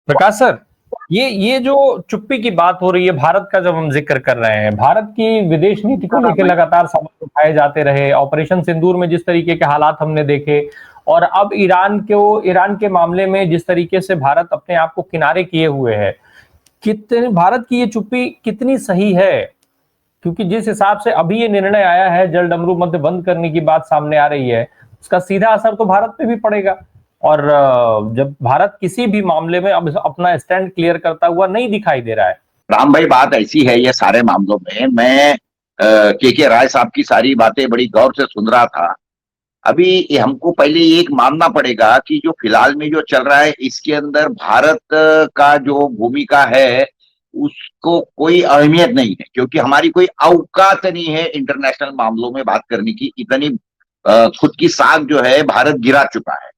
प्रकाश sir, ये जो चुप्पी की बात हो रही है, भारत का जब हम जिक्र कर रहे हैं, भारत की विदेश नीति को हाँ लेकर भाई। लगातार सवाल उठाए जाते रहे। ऑपरेशन सिंदूर में जिस तरीके के हालात हमने देखे, और अब ईरान के मामले में जिस तरीके से भारत अपने आप को किनारे किए हुए है, कितने भारत की ये चुप्पी कितनी सही है? क्योंकि जिस हिसाब से अभी ये निर्णय आया है, जल डमरू मध्य बंद करने की बात सामने आ रही है, उसका सीधा असर तो भारत पे भी पड़ेगा। और जब भारत किसी भी मामले में अब अपना स्टैंड क्लियर करता हुआ नहीं दिखाई दे रहा है। राम भाई, बात ऐसी है ये सारे मामलों में, मैं के राय साहब की सारी बातें बड़ी गौर से सुन रहा था। अभी हमको पहले ये एक मानना पड़ेगा कि जो फिलहाल में जो चल रहा है इसके अंदर भारत का जो भूमिका है उसको कोई अहमियत नहीं है, क्योंकि हमारी कोई औकात नहीं है इंटरनेशनल मामलों में बात करने की। इतनी खुद की साख जो है भारत गिरा चुका है।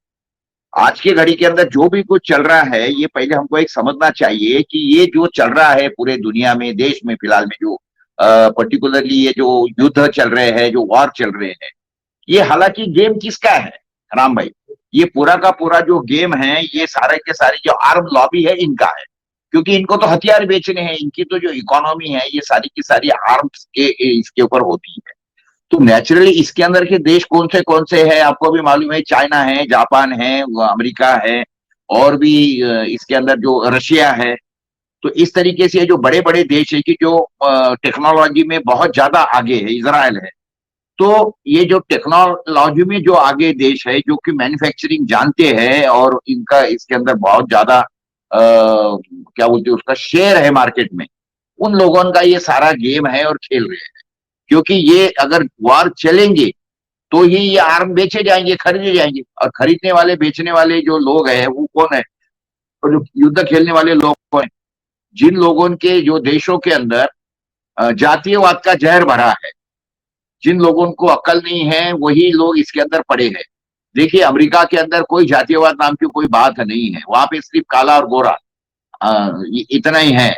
आज की घड़ी के अंदर जो भी कुछ चल रहा है, ये पहले हमको एक समझना चाहिए कि ये जो चल रहा है पूरे दुनिया में, देश में फिलहाल में जो पर्टिकुलरली ये जो युद्ध चल रहे हैं, जो वॉर चल रहे हैं, ये हालांकि गेम किसका है राम भाई? ये पूरा का पूरा जो गेम है, ये सारे के सारे जो आर्म लॉबी है इनका है। क्योंकि इनको तो हथियार बेचने हैं, इनकी तो जो इकोनॉमी है ये सारी की सारी आर्म्स के इसके ऊपर होती है। तो नेचुरली इसके अंदर के देश कौन से है आपको भी मालूम है। चाइना है, जापान है, अमेरिका है, और भी इसके अंदर जो रशिया है। तो इस तरीके से जो बड़े बड़े देश है कि जो टेक्नोलॉजी में बहुत ज्यादा आगे है, इजराइल है। तो ये जो टेक्नोलॉजी में जो आगे देश है, जो कि मैन्युफैक्चरिंग जानते हैं और इनका इसके अंदर बहुत ज्यादा क्या बोलते हैं उसका शेयर है मार्केट में, उन लोगों का ये सारा गेम है और खेल रहे हैं। क्योंकि ये अगर वार चलेंगे तो ही ये आर्म बेचे जाएंगे, खरीदे जाएंगे। और खरीदने वाले बेचने वाले जो लोग हैं वो कौन है? और जो युद्ध खेलने वाले लोग कौन है? जिन लोगों के जो देशों के अंदर जातीयवाद का जहर भरा है, जिन लोगों को अक्ल नहीं है, वही लोग इसके अंदर पड़े हैं। देखिए, अमेरिका के अंदर कोई जातीयवाद नाम की कोई बात नहीं है। वहां पे सिर्फ काला और गोरा इतना ही है।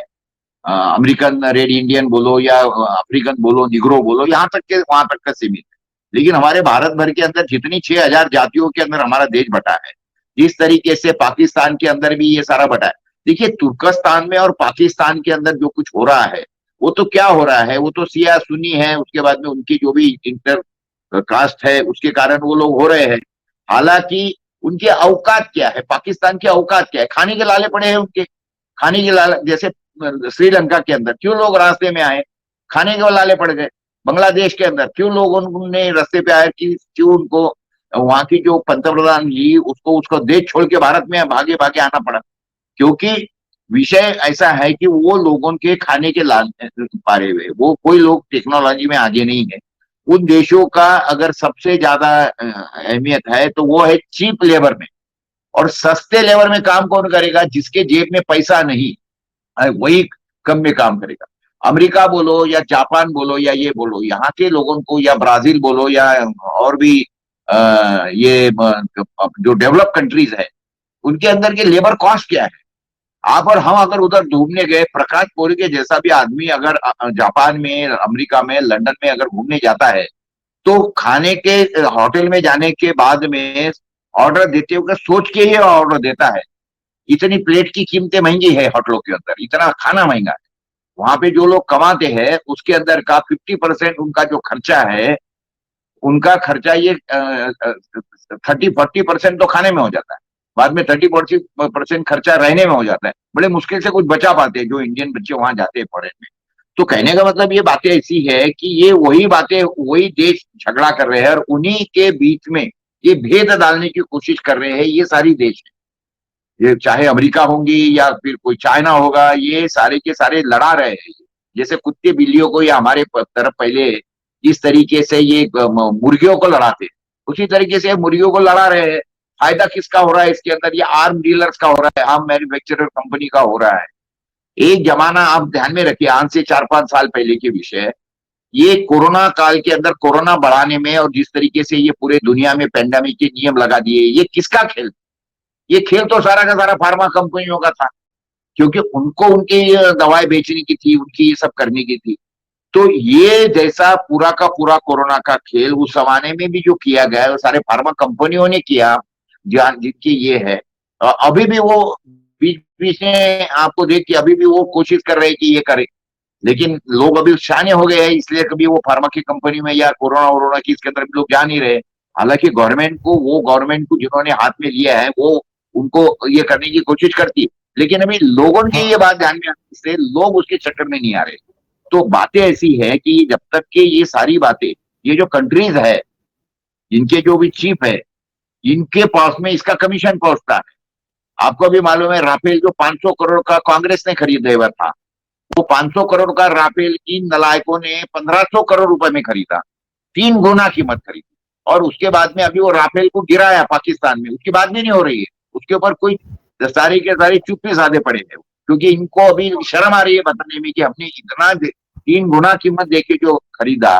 अमेरिकन रेड इंडियन बोलो या अफ्रीकन बोलो, निग्रो बोलो, यहाँ तक के वहां तक का सीमित है। लेकिन हमारे भारत भर के अंदर जितनी 6,000 जातियों के अंदर हमारा देश बटा है, जिस तरीके से पाकिस्तान के अंदर भी ये सारा बटा है। देखिए, तुर्कस्तान में और पाकिस्तान के अंदर जो कुछ हो रहा है, वो तो क्या हो रहा है, वो तो सिया सुन्नी है, उसके बाद में उनकी जो भी इंटर कास्ट है उसके कारण वो लोग हो रहे हैं। हालांकि उनकी औकात क्या है, पाकिस्तान की औकात क्या है? खाने के लाले पड़े हैं उनके। खाने के लाले जैसे श्रीलंका के अंदर क्यों लोग रास्ते में आए? खाने के लाले पड़ गए। बांग्लादेश के अंदर क्यों लोग उन्होंने रास्ते पे आए कि क्यों उनको वहां की जो पंतप्रधान जी उसको उसको देश छोड़ के भारत में भागे भागे आना पड़ा? क्योंकि विषय ऐसा है कि वो लोगों के खाने के लाल पारे हुए, वो कोई लोग टेक्नोलॉजी में आगे नहीं है। उन देशों का अगर सबसे ज्यादा अहमियत है तो वो है चीप लेबर में। और सस्ते लेबर में काम कौन करेगा? जिसके जेब में पैसा नहीं, वही कम में काम करेगा। अमेरिका बोलो या जापान बोलो या ये बोलो, यहाँ के लोगों को, या ब्राजील बोलो या और भी ये जो डेवलप कंट्रीज है, उनके अंदर के लेबर कॉस्ट क्या है? आप और हम अगर उधर घूमने गए, प्रकाश कोहली के जैसा भी आदमी अगर जापान में, अमेरिका में, लंदन में अगर घूमने जाता है, तो खाने के होटल में जाने के बाद में ऑर्डर देते हुए सोच के ही ऑर्डर देता है। इतनी प्लेट की कीमतें महंगी है होटलों के अंदर, इतना खाना महंगा है। वहां पे जो लोग कमाते हैं उसके अंदर का 50% उनका जो खर्चा है, उनका खर्चा ये 30-40% तो खाने में हो जाता है। बाद में 30-40% खर्चा रहने में हो जाता है। बड़े मुश्किल से कुछ बचा पाते हैं जो इंडियन बच्चे वहां जाते हैं फॉरेन में। तो कहने का मतलब ये बातें ऐसी है कि ये वही बातें, वही देश झगड़ा कर रहे हैं और उन्हीं के बीच में ये भेद डालने की कोशिश कर रहे हैं ये सारी देश। ये चाहे अमेरिका होंगी या फिर कोई चाइना होगा, ये सारे के सारे लड़ा रहे हैं। जैसे कुत्ते बिल्लियों को या हमारे तरफ पहले इस तरीके से ये मुर्गियों को लड़ाते, उसी तरीके से मुर्गियों को लड़ा रहे हैं। फायदा किसका हो रहा है इसके अंदर? ये आर्म डीलर्स का हो रहा है, आर्म मैन्युफैक्चरर कंपनी का हो रहा है। एक जमाना आप ध्यान में रखिए, आज से 4-5 साल पहले के विषय है, ये कोरोना काल के अंदर कोरोना बढ़ाने में और जिस तरीके से ये पूरे दुनिया में पेंडेमिक के नियम लगा दिए, ये किसका खेल? ये खेल तो सारा का सारा फार्मा कंपनियों का था, क्योंकि उनको उनकी दवाएं बेचने की थी, उनकी ये सब करने की थी। तो ये जैसा पूरा का पूरा कोरोना का खेल उस जमाने में भी जो किया गया है वो सारे फार्मा कंपनियों ने किया, जिनकी ये है। अभी भी वो बीच पीछे आपको देख के अभी भी वो कोशिश कर रहे हैं कि ये करे, लेकिन लोग अभी शाने हो गए हैं, इसलिए कभी वो फार्मा की कंपनी में या कोरोना वोरोना की इसके अंदर भी लोग जा नहीं रहे। हालांकि गवर्नमेंट को जिन्होंने हाथ में लिया है वो उनको ये करने की कोशिश करती है, लेकिन अभी लोगों की ये बात ध्यान में आने से लोग उसके चक्कर में नहीं आ रहे। तो बातें ऐसी है कि जब तक के ये सारी बातें, ये जो कंट्रीज है, इनके जो भी चीफ है, इनके पास में इसका कमीशन पहुंचता है। आपको भी मालूम है राफेल जो 500 करोड़ का कांग्रेस ने खरीदे हुआ था, वो 500 करोड़ का राफेल इन नलायकों ने 1500 करोड़ रुपए में खरीदा, 3 गुना कीमत खरीदी। और उसके बाद में अभी वो राफेल को गिराया पाकिस्तान में, उसकी बात भी नहीं हो रही है, उसके ऊपर कोई सारे के सारे चुप्पी साधे पड़े हैं, क्योंकि इनको अभी शर्म आ रही है बताने में कि हमने इतना 3 गुना कीमत देके जो खरीदा।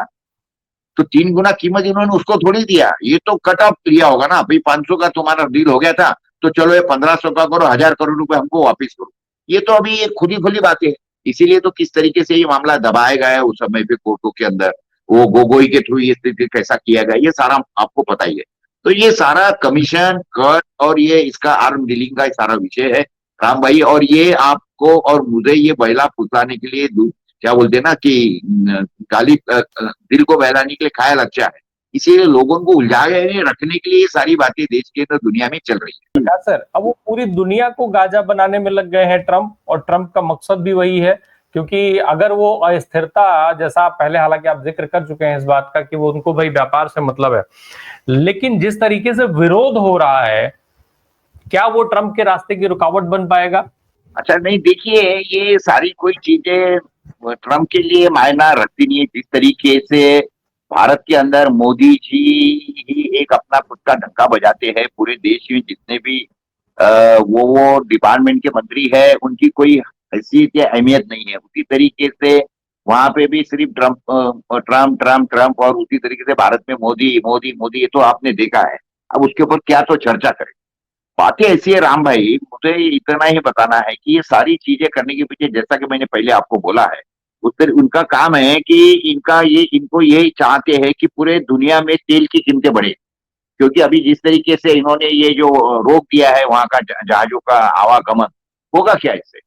तो 3 गुना कीमत इन्होंने उसको थोड़ी दिया, ये तो कट ऑफ लिया होगा ना भाई, 500 का तुम्हारा डील हो गया था तो चलो ये 1500 का करो, 1000 करोड़ रुपए हमको वापिस करो। ये तो अभी ये खुली खुली बातें है। इसीलिए तो किस तरीके से ये मामला दबाया गया है उस समय पे कोर्टों के अंदर, वो गोगोई के थ्रू ये स्थिति कैसा किया गया, ये सारा आपको पता ही है। तो ये सारा कमीशन कर और ये इसका आर्म डीलिंग का सारा विषय है राम भाई। और ये आपको और मुझे ये बहला फुसलाने के लिए क्या बोलते हैं ना कि गाली दिल को बहलाने के लिए खाया अच्छा है, इसीलिए लोगों को उलझाए रखने के लिए ये सारी बातें देश के अंदर दुनिया में चल रही है। क्या सर, अब वो पूरी दुनिया को गाजा बनाने में लग गए हैं ट्रम्प, और ट्रम्प का मकसद भी वही है, क्योंकि अगर वो अस्थिरता, जैसा पहले हालांकि आप जिक्र कर चुके हैं इस बात का कि वो उनको भाई व्यापार से मतलब है, लेकिन जिस तरीके से विरोध हो रहा है, क्या वो ट्रम्प के रास्ते की रुकावट बन पाएगा? अच्छा नहीं, देखिए ये सारी कोई चीजें ट्रम्प के लिए मायना रखती नहीं है। जिस तरीके से भारत के अंदर मोदी जी ही एक अपना खुद का ढक्का बजाते हैं, पूरे देश में जितने भी वो डिपार्टमेंट के मंत्री है उनकी कोई हैसियत या अहमियत नहीं है, उसी तरीके से वहां पे भी सिर्फ ट्रम्प ट्रम्प ट्रम्प ट्रम्प, और उसी तरीके से भारत में मोदी मोदी मोदी, ये तो आपने देखा है। अब उसके ऊपर क्या तो चर्चा करें। बातें ऐसी है राम भाई, मुझे इतना ही बताना है कि ये सारी चीजें करने के पीछे, जैसा कि मैंने पहले आपको बोला है, उत्तर उनका काम है कि इनको ये चाहते हैं कि पूरे दुनिया में तेल की कीमतें बढ़े। क्योंकि अभी जिस तरीके से इन्होंने ये जो रोक दिया है वहां का जहाजों का आवागमन, होगा क्या इससे?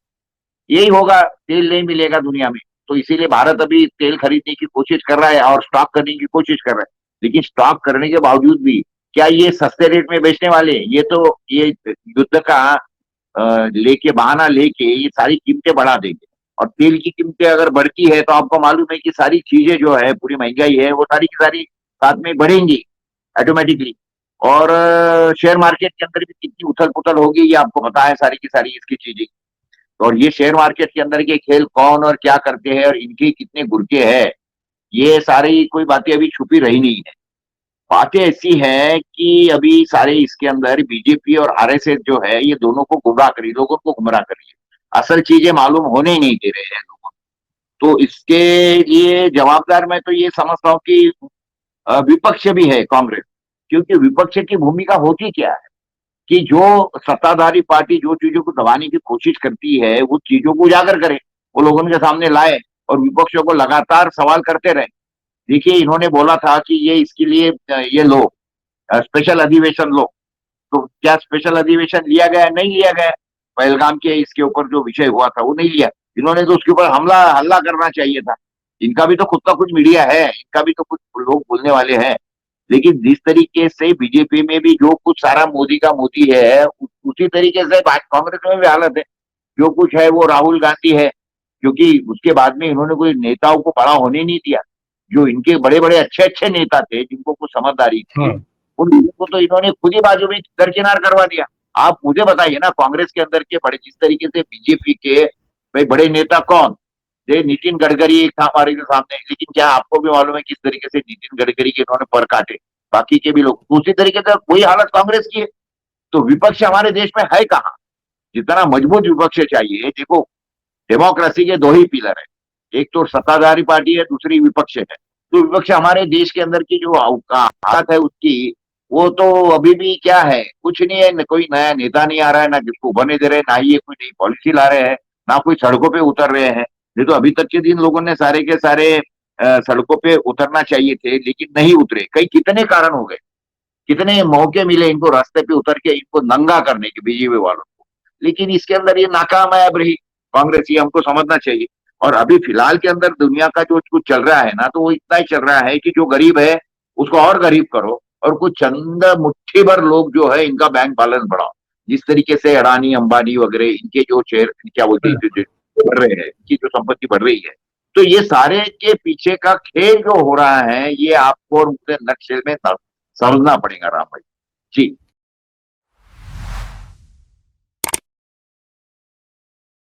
यही होगा, तेल नहीं मिलेगा दुनिया में। तो इसीलिए भारत अभी तेल खरीदने की कोशिश कर रहा है और स्टॉक करने की कोशिश कर रहा है, लेकिन स्टॉक करने के बावजूद भी क्या ये सस्ते रेट में बेचने वाले? ये युद्ध का लेके बहाना लेके ये सारी कीमतें बढ़ा देंगे। और तेल की कीमतें अगर बढ़ती है तो आपको मालूम है कि सारी चीजें जो है, पूरी महंगाई है, वो सारी की सारी साथ में बढ़ेंगी ऑटोमेटिकली। और शेयर मार्केट के अंदर भी कितनी उथल पुथल होगी ये आपको पता है, सारी की सारी इसकी चीजें। और ये शेयर मार्केट के अंदर के खेल कौन और क्या करते हैं और इनके कितने गुर्के हैं, ये सारी कोई बातें अभी छुपी रही नहीं है। बातें ऐसी है कि अभी सारे इसके अंदर बीजेपी और आरएसएस जो है ये दोनों को गुमराह करी, लोगों को गुमराह करी है, असल चीजें मालूम होने ही नहीं दे रहे हैं लोगों को। तो इसके लिए जवाबदार मैं तो ये समझता हूँ कि विपक्ष भी है कांग्रेस, क्योंकि विपक्ष की भूमिका होती क्या है कि जो सत्ताधारी पार्टी जो चीजों को दबाने की कोशिश करती है वो चीजों को उजागर करे, वो लोगों के सामने लाए और विपक्षों को लगातार सवाल करते रहे। देखिए इन्होंने बोला था कि ये इसके लिए ये लो स्पेशल अधिवेशन लो, तो क्या स्पेशल अधिवेशन लिया गया? नहीं लिया गया। पहलगाम के इसके ऊपर जो विषय हुआ था वो नहीं लिया इन्होंने, तो उसके ऊपर हल्ला करना चाहिए था। इनका भी तो खुद का कुछ मीडिया है, इनका भी तो कुछ लोग बोलने वाले हैं। लेकिन जिस तरीके से बीजेपी में भी जो कुछ सारा मोदी का मोदी है, उसी तरीके से कांग्रेस में भी हालत है, जो कुछ है वो राहुल गांधी है, क्योंकि उसके बाद में इन्होंने कोई नेताओं को बड़ा होने नहीं दिया। जो इनके बड़े बड़े अच्छे अच्छे नेता थे जिनको कुछ समझदारी थी, उन लोगों को तो इन्होंने खुद ही बाजू में दरकिनार करवा दिया। आप मुझे बताइए ना, कांग्रेस के अंदर के बड़े, जिस तरीके से बीजेपी के भाई बड़े नेता कौन? ये नितिन गडकरी एक था हमारे सामने, लेकिन क्या आपको भी मालूम है किस तरीके से नितिन गडकरी के इन्होंने पर काटे, बाकी के भी लोग दूसरी तरीके से वही हालत कांग्रेस की है। तो विपक्ष हमारे देश में है कहाँ? जितना मजबूत विपक्ष चाहिए, देखो डेमोक्रेसी के दो ही पिलर है, एक तो सत्ताधारी पार्टी है, दूसरी विपक्ष है। तो विपक्ष हमारे देश के अंदर की जो हालत है उसकी, वो तो अभी भी क्या है, कुछ नहीं है, न कोई नया नेता नहीं आ रहा है, ना किसको उभरने दे रहे हैं, ना ही ये कोई नई पॉलिसी ला रहे हैं, ना कोई सड़कों पे उतर रहे हैं। नहीं तो अभी तक के दिन लोगों ने सारे के सारे सड़कों पे उतरना चाहिए थे लेकिन नहीं उतरे। कई कितने कारण हो गए, कितने मौके मिले इनको रास्ते पे उतर के इनको नंगा करने के बीजेपी वालों को, लेकिन इसके अंदर ये नाकामयाब रही कांग्रेस, ये हमको समझना चाहिए। और अभी फिलहाल के अंदर दुनिया का जो कुछ चल रहा है ना, तो वो इतना ही चल रहा है कि जो गरीब है उसको और गरीब करो, और कुछ चंद मुट्ठी भर लोग जो है इनका बैंक बैलेंस बढ़ाओ। जिस तरीके से अडानी अंबानी वगैरह इनके जो शेयर क्या बोलते हैं बढ़ रहे हैं, इनकी जो संपत्ति बढ़ रही है, तो ये सारे के पीछे का खेल जो हो रहा है, ये आपको और मुझे नक्शे में समझना पड़ेगा राम भाई जी।